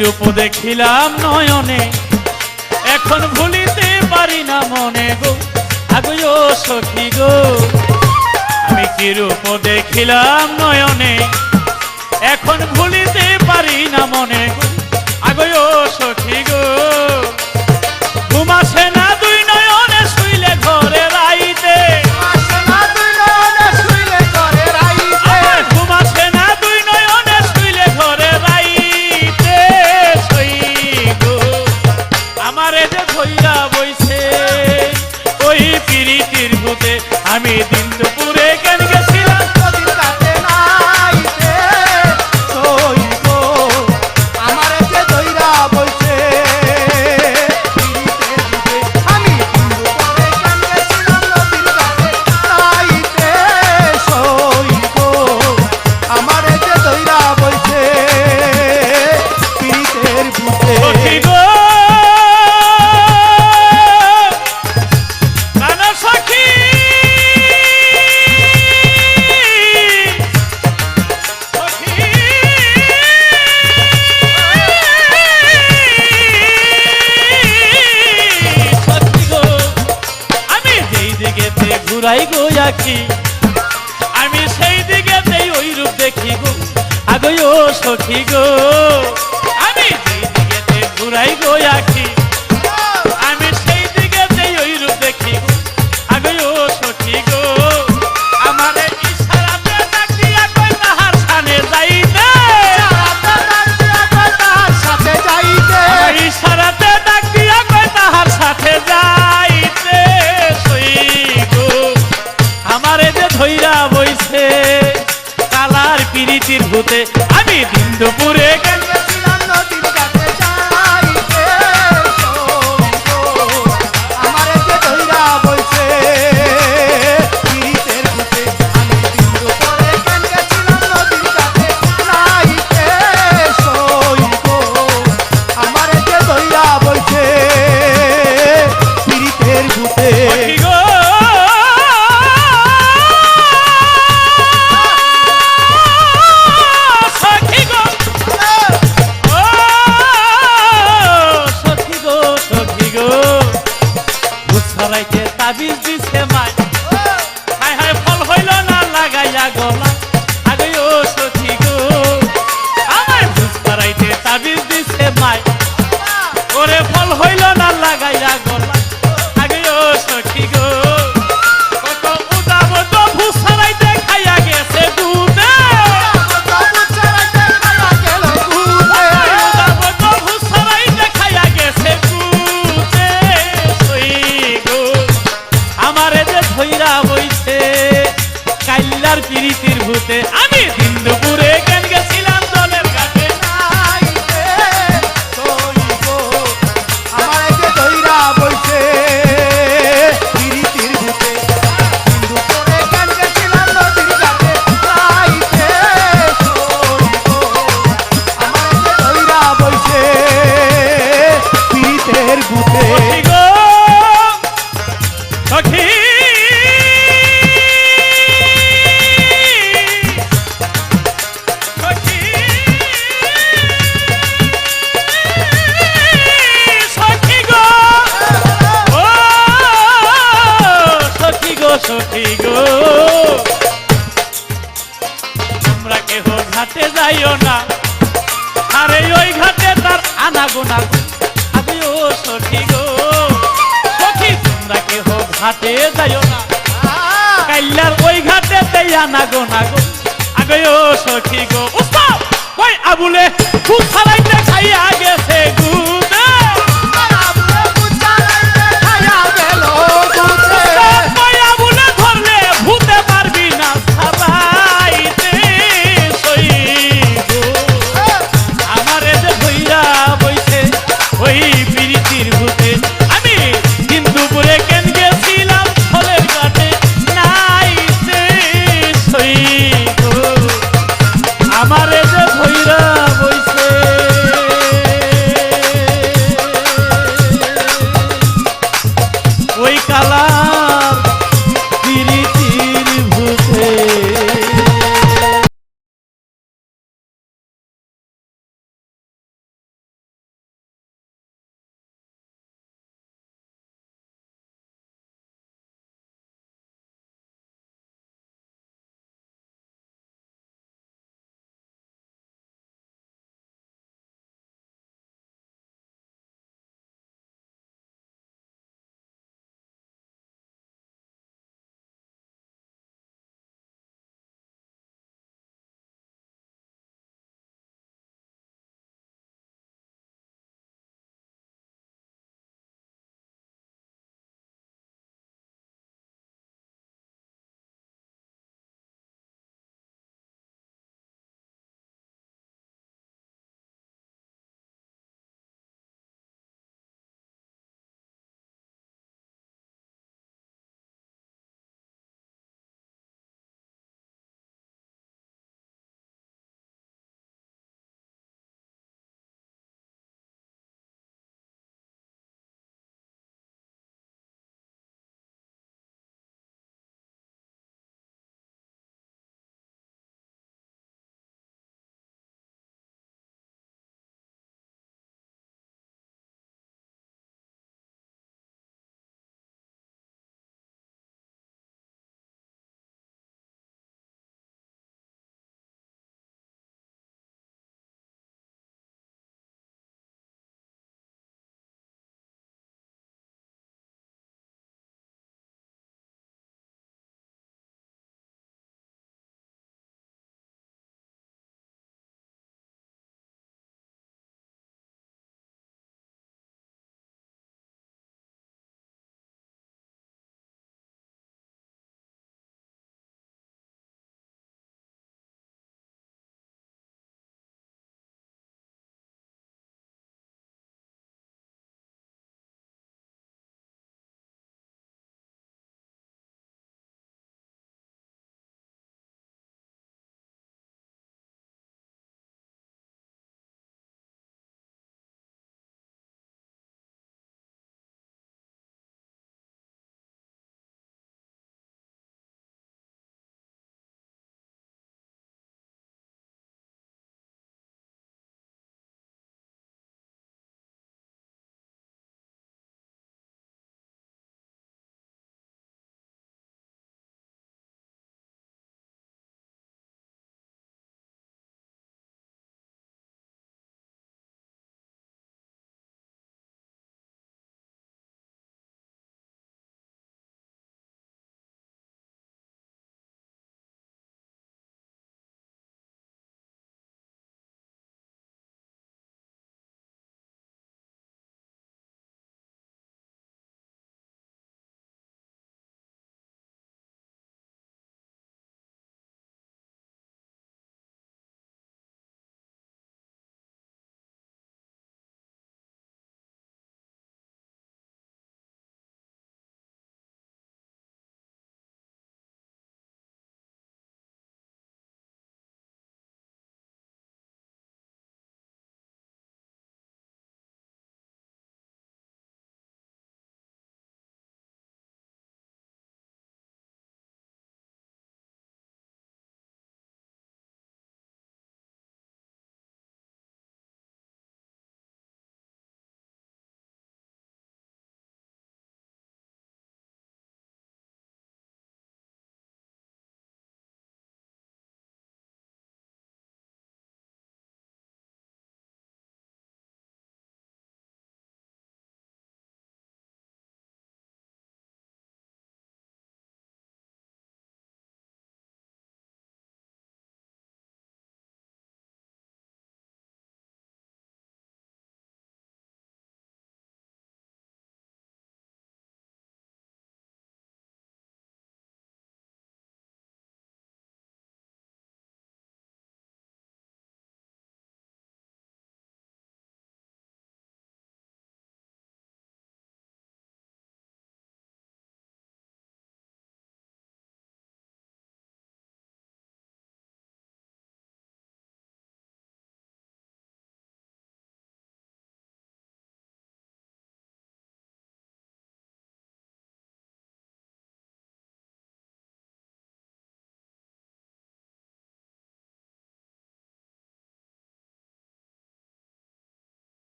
রূপ দেখিলাম নয়নে, এখন ভুলিতে পারি না মনে গো আগো সখী গো। আমি কি রূপ দেখিলাম নয়নে, এখন ভুলিতে পারি না মনে গো আগো সখী গো। ঘুম আসে না দুই নয়নে শুইলে ঘরে রাইতে, ঘুম আসে না দুই নয়নে শুইলে ঘরে রাইতে সই গো। আমারে যে ধইরা বইছে ওই পিরিতির ভূতে, আমি দিন দুপুরে কেন গেছিলাম নদীর কাছে নাইতে সই গো। আমারে যে ধইরা বইছে পিরিতের ভূতে, আমি দিন দুপুরে কেন গেছিলাম নদীর কাছে নাইতে সই গো। আমারে যে ধইরা বইছে পিরিতের ভূতে। সখী গো প্রাণ সখী, সখী সখী গো, আমি যেই দিকেতে ঘুরাই গো আখি, আমি সেই দিকেতেই ওই রূপ দেখি গো আগো সখী গো। আমি যেই দিকেতে ঘুরাই গো আখি, আমি সেই দিকেতেই ওই রূপ দেখি গো আগো সখী গো। আমারে ইশারাতে ডাক দিয়া কই তাহার সামনে যাইতে, তার সাথে যাইতে আমার ইশারাতে ডাক দিয়া কই তাহার সাথে যাইতে সই গো। আমারে যে ধইরা বইছে কালার পিরিতির ভূতে, আমি দিন দুপুরে কেন গেছিলাম নদীর কাছে যাইতে সই গো। আমারে যে ধইরা বইছে পিরিতের ভূতে, আমি দিন দুপুরে কেন গেছিলাম নদীর কাছে যাইতে সই গো। আমারে যে ধইরা বইছে পিরিতের ভূতে। সখী গো সখী গো, ও সখী গো সখী গো, বুঝাইতে তাবিজ দিছে মাই, হায় হায় ফল হইল না লাগাইয়া গলা আগো সখী গো। আমায় বুঝাইতে তাবিজ দিছে মাই, ওরে ফল হইল না লাগাইয়া গলা আগো সখী গো। কত উদাব তো ভুসারাইতে খাইয়া গেছে দুধে, উদাব তো ভুসারাইতে খাইয়া গেছে দুধে সই গো। আমারে যে ধইরা বইছে কাইল্লার পিরিতির ভূতে, আমি দিন দুপুরে কেন গেছিলাম দলের কাছে নাইতে সই গো। আমারে যে ধইরা বইছে পিরিতির ভূতে, দিন দুপুরে কেন গেছিলাম নদীর কাছে নাইতে সই গো। আমারে যে ধইরা বইছে পিরিতের ভূতে। সখী গো সখী সখী সখী গো, ও সখী গো সখী গো, তোমরা কেহ ঘাটে যাইও না, আরে ওই ঘাটে তার আনা গোনা আগো সখী গো। সখী তোমরা কেহ ঘাটে যাইও না, কাইল্লার ওই ঘাটে তাই আনা গোনা গো আগো সখী গো। উস্তাদ ওই আবুলে ফুল ছাড়াইতে খাইয়া গেছে গু